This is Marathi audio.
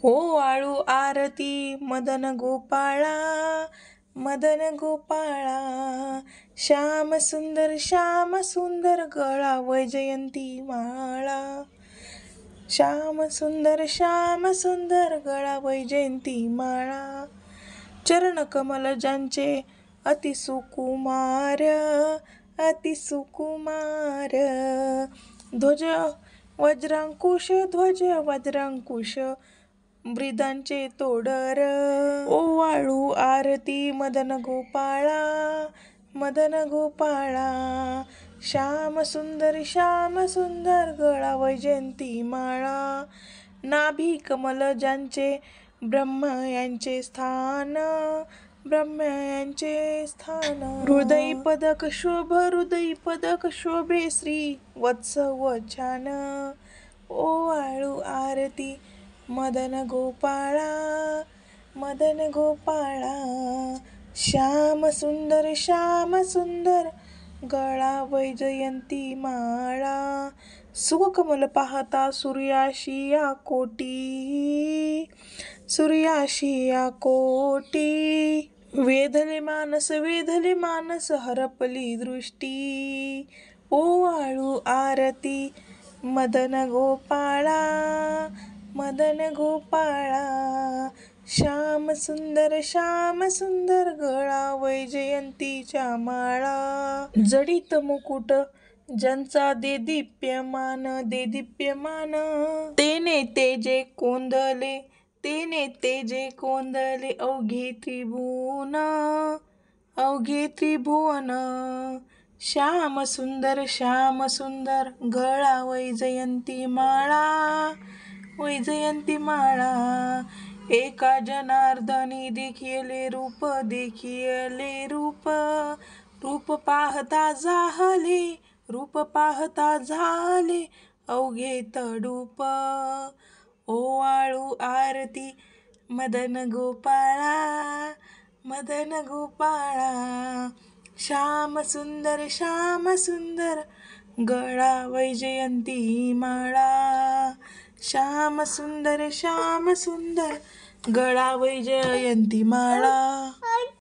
हो वाळू आरती मदन गोपाळा, मदन गोपाळा. श्याम सुंदर गळा वैजयंती माळा. श्याम सुंदर गळा वैजयंती माळा. चरण कमल ज्यांचे अति सुकुमार, अति सुकुमार. ध्वज वज्रांकुश ब्रिदांचे तोडर. ओ वाळू आरती मदन गोपाळा, मदन गोपाळा. श्याम सुंदर गळा वैजयंती माळा. नाभी कमल ज्यांचे ब्रह्म यांचे स्थान, ब्रह्म यांचे स्थान. हृदय पदक शोभे श्री वत्स छान. ओ वाळू आरती मदन गोपाळा, मदन गोपाळा. श्याम सुंदर गळा वैजयंती माळा. सुखकमल पाहता सूर्याशी या कोटी. वेधले मानस हरपली दृष्टी. ओ वाळू आरती मदन गोपाळा, मदन गोपाळा. श्याम सुंदर गळा वैजयंतीच्या माळा. जडित मुकुट ज्यांचा देदीप्यमान, तेने तेजे कोंदले अवघे त्रिभुवन. श्याम सुंदर गळा वैजयंती माळा, वैजयंती माळा. एका जनार्दनी देखिले रूप, रूप पाहता झाले अवघे तडूप. ओ वाळू आरती मदन गोपाळा, मदन गोपाळा. श्याम सुंदर गळा वैजयंती माळा. श्याम सुंदर गळा वैजयंती माळा.